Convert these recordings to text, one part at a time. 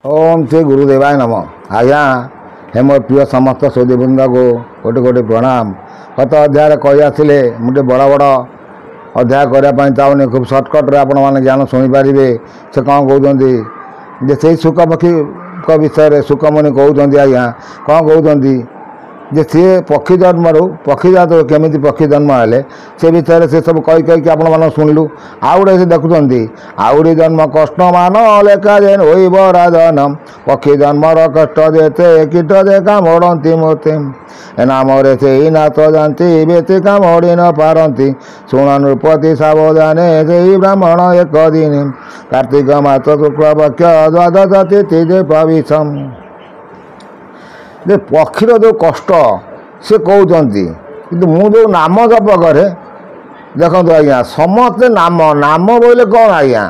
ओम श्री गुरुदेवाय नम। आज्ञा हे मोर प्रिय समस्त सुदीवृंद को कोटि कोटि प्रणाम। गत अध्याय कही आसिले मुझे बड़ बड़ अध्याय करने चाहूनी खूब सर्टकट्रे आपण मैंने ज्ञान शुणिपारे। से कौन कहते से सुख पक्षी विषय सुखमुनि कहते आज्ञा कौन कहते जे सी पक्षी जन्म पक्षी जात केमी पक्षी जन्म हेले से विषय से सब कही कहीकि आपण मान शुणिलु। आउ गोटे से देखुं आउरी जन्म कष्ट मान लेखा जेन होइब राजनम पक्षी जन्मर कष्ट देते कीट देखा मोड़ती मोते नामरे से नाथ जानती बेती का मोड़ी न पारती शुण नृपति सावधाने से ब्राह्मण एक दिन कार्तिक मास शुक्ल पक्ष द्वादश तिथि जे पविशम। जे पक्षीर जो कष्ट से कहते कि मु जो नाम जप करे देखो आज्ञा समस्ते नाम नाम बोले कौन आज्ञा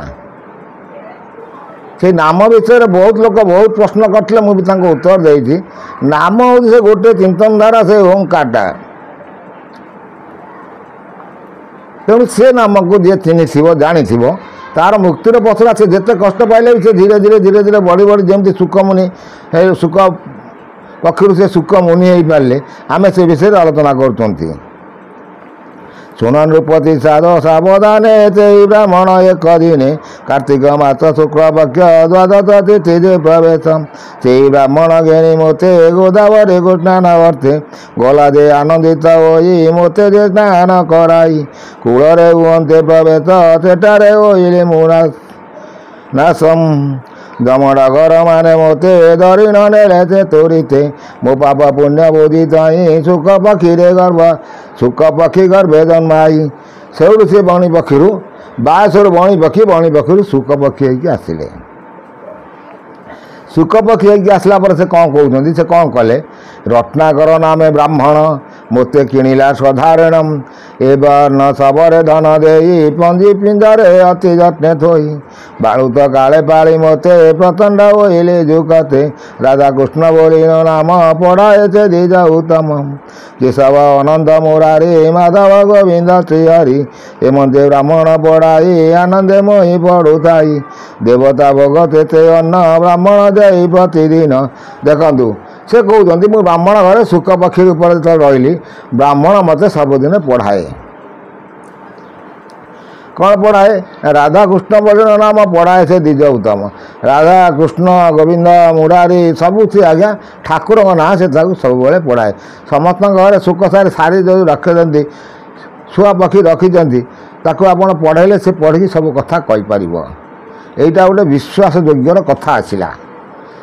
से नाम विषय बहुत लोग बहुत प्रश्न करते मुझे उत्तर देती। नाम हूँ से गोटे चिंतनधारा से ओंकारटा तेणु से नाम को जी चिन्ह जानी तार मुक्तिर पछड़ा से जिते कष्ट पाइले भी से धीरे धीरे धीरे धीरे बढ़ी बढ़ी जमी सुखमुनि सुख पक्षी से सुख मुनि हो पारे आम से विषय आलोचना कर शुण नृपति साध सावधाने ते ब्राह्मण एक दिन कार्तिक मास शुक्ल पक्ष द्वादश तिथि जे प्रवेशम से ब्राह्मण घेनी मोते गोदावरी स्नानवर्ते गला जे आनंदित होई मोते जे स्नान कराई कूलरे हुंते प्रवेश सेठारे होइले मुना नासम जमड़ा घर माने मोते धरी ने तोरीते मो पाप पुण्य बोधि ताई सुख पक्षी रे गर्भ सुख पक्षी गर्भे जन्माई से से बणी पक्षी बासर बणी पक्षी सुख पक्षी होगी आसिले सुख पक्षी होगी आसला पर से कौन कहते से कौन कले रत्नाकर नामे ब्राह्मण मोते किणिला साधारणम एबार न सबरे धन दे पंजी पिंजरे अति जत्ने थोई बालुत काले पाली मोते प्रचंड होइले जुकते राधा कृष्ण बोली नाम पढ़ाए से दी उत्तम केशव अनंत मुरारी माधव गोविंद श्रीहरि एमते ब्राह्मण पढ़ाई आनंदे मोहि पढ़ुथाई देवता भोग ते अन्न ब्राह्मण दे प्रतिदिन। देखु से कहते मु ब्राह्मण घर सुख पक्षी रूप रही ब्राह्मण मत सबुदिन पढ़ाए कौन पढ़ाए राधा कृष्ण बोल नाम पढ़ाए से द्विज उत्तम राधा कृष्ण गोविंद मुरारी सबू सी आज्ञा ठाकुर ना से सब पढ़ाए समस्त घर सुख सारी सारी जो रखी छुआ पक्षी रखी आपड़ पढ़ेले से पढ़ी सब कथा कहीपर यहीटा गोटे विश्वास योग्यर कथा आसला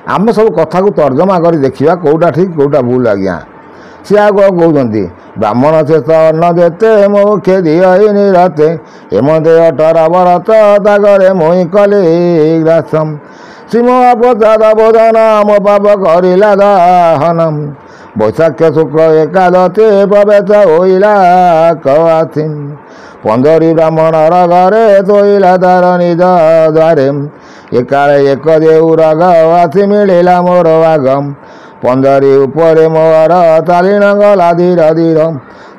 आम सब कथा को तर्जमा कर देखा कौटा ठीक कौटा भूल आज्ञा सी आग कहते ब्राह्मण से अन्न देते मुखे दिए निरते हेमते 18 बरत तागरे मोहि कले ग्रासम श्रीम प्रसाद बोधन मो पाप करिला दाहनम बैशाख शुक्ल एकादशे प्रवेश होइला कवासिम 15 ब्राह्मण घरे तोइला तार निज द्वारे एकाले एक देउर गवासी मिलिला मोर आगम 15 उपरे मोर तालीन गला धीर धीर।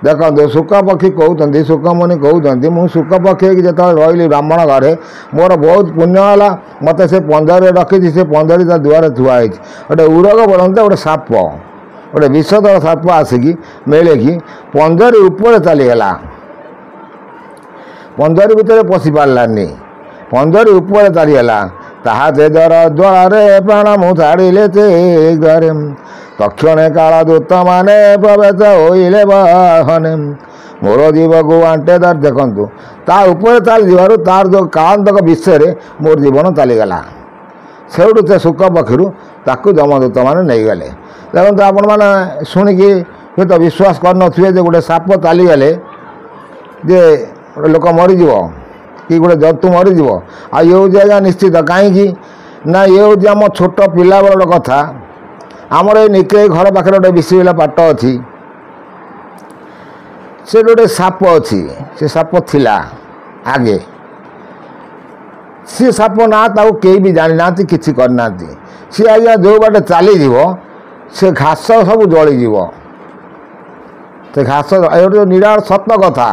देखो सुख पक्षी कहते सुखमुनि कहते मुझ सुख पक्षी जो रही ब्राह्मण घरे मोर बहुत पुण्य है मत से 15 रखी से 15 दुआरे थुआई गोटे उरग बढ़ते गोटे साप गोटे विषधर साप आसिकी मेले कि 15 उपर चलीगला 15 भितर पशि पारानी 15 उपर चलीगला ताहा तेजर द्वारे प्राण मु छाड़िले द्वारे तक्षणे काला दूत माने प्रवेश होइले बाहने मोर जीव को आंटे दर देखु ता ऊपर चली तार जो कालांतक विषय मोर जीवन चलीगला सेठू से सुख पक्षी ताकू जमदूत मैंने नहीं गले। देखो आपण मैंने शुणिकी हुए तो विश्वास कर थे गोटे साप चलीगले जे लोक मरीज कि गोटे जतु मरीज आ ये हूँ आज्ञा निश्चित कहीं ना ये हूँ आम छोट पिला बेलर कथा आमर ये निके घर पाखे गोटे विषिला पाट अच्छी से गोटे साप अच्छी से साप थिला आगे सी साप ना कई भी जानी ना कि करना सी आज्ञा जो बाटे चली से घास सब जलीज से घास ये निराट सत कथा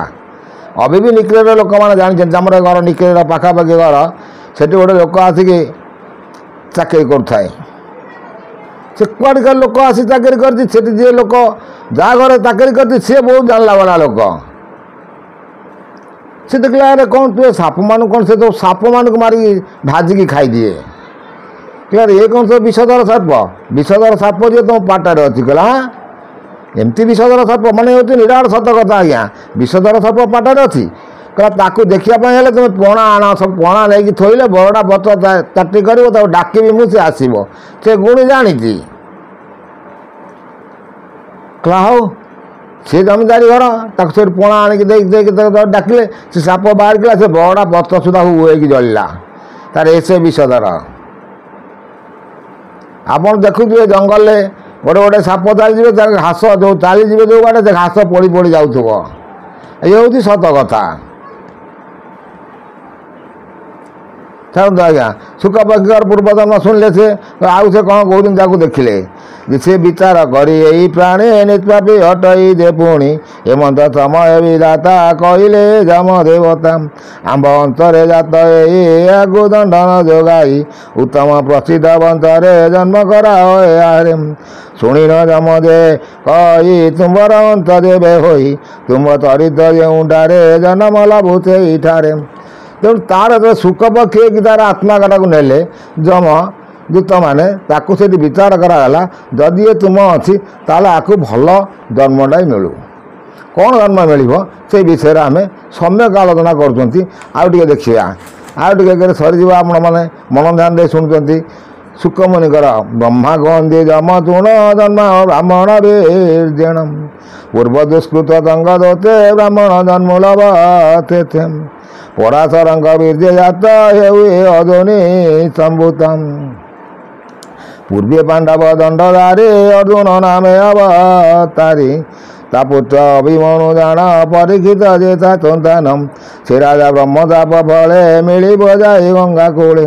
अभी भी निकलेर लोक मैंने जानते आम घर निकलेर पाखापाखि घर से गोटे लोक आसिक ଚାକିରି କରୁଥାଏ। ସେ କୁଆଡ଼ିକା ଲୋକ ଆସି ଚାକିରି କରିଛି, ସେଠି ଯିଏ ଲୋକ ଯାହା ଘରେ ଚାକିରି କରିଛି ସିଏ ବହୁତ ଜାଣିଲା ଭଳିଆ ଲୋକ। ସେ ଦେଖିଲା ଆରେ କ'ଣ ତୁ ସାପମାନଙ୍କୁ କ'ଣ ସେ ତ ସାପମାନଙ୍କୁ ମାରିକି ଭାଜିକି ଖାଇଦିଏ। କହିଲା ଏ କ'ଣ ସବୁ ବିଷଧର ସାପ? ବିଷଧର ସାପ ଯିଏ ତୁମ ପାଟରେ ଅଛି। କହିଲା ହଁ ଏମିତି ବିଷଧର ସାପ ମାନେ ହେଉଛି ନିରାଟ ସତ କଥା ଆଜ୍ଞା, ବିଷଧର ସାପ ପାଟରେ ଅଛି। କହିଲା ତାକୁ ଦେଖିବା ପାଇଁ ହେଲେ ତୁମେ ପଣା ଆଣ, ସବୁ ପଣା ନେଇକି ଥୋଇଲେ ବରଡ଼ା ପତ୍ର ଚାଟି କରିବ, ତାକୁ ଡାକିବି ମୁଁ, ସେ ଆସିବ, ସେ ଗୁଣି ଜାଣିଛି। କହିଲା ହଉ, ସେ ଜମିଦାରୀ ଘର, ତାକୁ ସେଠି ପଣା ଆଣିକି ଦେଇକି ତାକୁ ଡାକିଲେ, ସେ ସାପ ବାହାରିଥିଲା, ସେ ବରଡ଼ା ପତ୍ର ସୁଦ୍ଧା ହେଇକି ଜଳିଲା। ତାର ଏସେ ବିଷଧର। ଆପଣ ଦେଖୁଥିବେ ଜଙ୍ଗଲରେ ଗୋଟେ ସାପ ଚାଲିଯିବେ, ତା ଘାସ ଯେଉଁ ଚାଲିଯିବେ ଯେଉଁ ବାଟେ ସେ ଘାସ ପଡ଼ି ପଡ଼ି ଯାଉଥିବ। ଇଏ ହେଉଛି ସତ କଥା। ଛାଡ଼ନ୍ତୁ ଆଜ୍ଞା, ଶୁକପକ୍ଷୀଙ୍କର ପୂର୍ବଜନ୍ମ ଶୁଣିଲେ ସେ ଆଉ ସେ କ'ଣ କହୁଛନ୍ତି ତାକୁ ଦେଖିଲେ ଯେ ସେ ବିଚାର କରି ଏଇ ପ୍ରାଣୀ ନିଷ୍ପାପୀ ହଟଇ ଯେ ପୁଣି ଏମନ୍ତ ସମୟ ବିଧାତା କହିଲେ ଯମ ଦେବତା ଆମ୍ବ ଅନ୍ତରେ ଜାତ ଏଇ ଏହାକୁ ଦଣ୍ଡନ ଯୋଗାଇ ଉତ୍ତମ ପ୍ରସିଦ୍ଧ ବଂଶରେ ଜନ୍ମ କରାଏ ଆରେ ଶୁଣିନ ଯମ ଯେ କହି ତୁମର ଅନ୍ତ ଯେବେ ହୋଇ ତୁମ ଚରିତ ଯେଉଁଠାରେ ଜନ୍ମ ଲାଭୁ ସେଇଠାରେ। ତେଣୁ ତାର ଶୁକପକ୍ଷୀ ହେଇକି ତାର ଆତ୍ମାଟାକୁ ନେଲେ ଯମ ଦୂତମାନେ, ତାକୁ ସେଠି ବିଚାର କରାଗଲା ଯଦି ଏ ତୁମ ଅଛି ତାହେଲେ ଆକୁ ଭଲ ଜନ୍ମଟାই ମିଳୁ। କ'ଣ ଜନ୍ମ ମିଳିବ ସେଇ ବିଷୟରେ ଆମେ ସମ୍ୟକ ଆଲୋଚନା କରୁଛନ୍ତି। ଆଉ ଟିକେ ଦେଖିବା, ଆଉ ଟିକେ ସରିଯିବ। ଆପଣମାନେ ମନ ଧ୍ୟାନ ଦେଇ ଶୁଣୁଛନ୍ତି। ଶୁକମୁନିଙ୍କର ବ୍ରହ୍ମା କହନ୍ତି ଯମ ତୁଣ ଜନ୍ମ ବ୍ରାହ୍ମଣ ବୀର୍ଯ୍ୟଣ ପୂର୍ବ ଦୁଷ୍କୃତ ତଙ୍ଗ ଦୋତେ ବ୍ରାହ୍ମଣ ଜନ୍ମୁଲଭ ତେଥେ ପରାଶରଙ୍କ ବୀର୍ଯ୍ୟ ଜାତ ହେଉ ଅଦୋନି ସମ୍ଭୂତମ୍ ପୂର୍ବେ ପାଣ୍ଡବ ଦଣ୍ଡଧାରୀ ଅର୍ଜୁନ ନାମେ ଅବତାରୀ ତା ପୁତ୍ର ଅଭିମନୁ ଜାଣ ପରୀକ୍ଷିତ ଯେ ତା ସନ୍ତାନମ୍ ସେ ରାଜା ବ୍ରହ୍ମତାପ ଫଳେ ମିଳିବ ଯାଇ ଗଙ୍ଗା କୂଳେ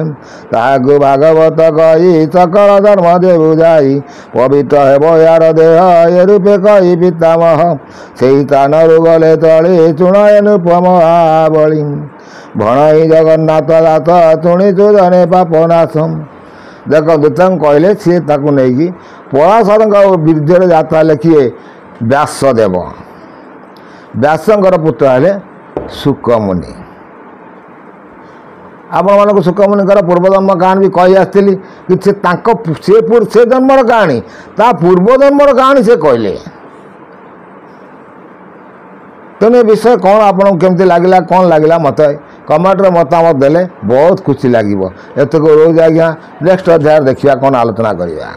ତାହାକୁ ଭାଗବତ କହି ସକଳ ଧର୍ମ ଦେ ବୁଝାଇ ପବିତ୍ର ହେବ ୟାର ଦେହ ଏ ରୂପେ କହି ପିତାମହ ସେହି ସ୍ଥାନରୁ ଗଲେ ତଳି ଶୁଣଏ ନୃପମ ଆବଳି ଭଣଇ ଜଗନ୍ନାଥ ଦାସ ଶୁଣିଛୁ ଜନେ ପାପନାଶମ୍। ଦେଖନ୍ତୁ ତାଙ୍କୁ କହିଲେ ସିଏ ତାକୁ ନେଇକି ପରାଶରଙ୍କ ବିରୁଦ୍ଧରେ ଯାତ୍ରା ହେଲେ କିଏ? ବ୍ୟାସଦେବ। ବ୍ୟାସଙ୍କର ପୁତ୍ର ହେଲେ ଶୁକମୁନି। ଆପଣମାନଙ୍କୁ ଶୁକମୁନିଙ୍କର ପୂର୍ବଜନ୍ମ କାହାଣୀ ବି କହି ଆସିଥିଲି କି ସେ ତାଙ୍କ ସେ ଜନ୍ମର କାହାଣୀ, ତା ପୂର୍ବଜନ୍ମର କାହାଣୀ ସେ କହିଲେ। ତେଣୁ ଏ ବିଷୟ କ'ଣ ଆପଣଙ୍କୁ କେମିତି ଲାଗିଲା, କ'ଣ ଲାଗିଲା ମୋତେ କମେଣ୍ଟରେ ମତାମତ ଦେଲେ ବହୁତ ଖୁସି ଲାଗିବ। ଏତକ ରହୁଛି ଆଜ୍ଞା, ନେକ୍ସଟ ଅଧ୍ୟାୟରେ ଦେଖିବା କ'ଣ ଆଲୋଚନା କରିବା।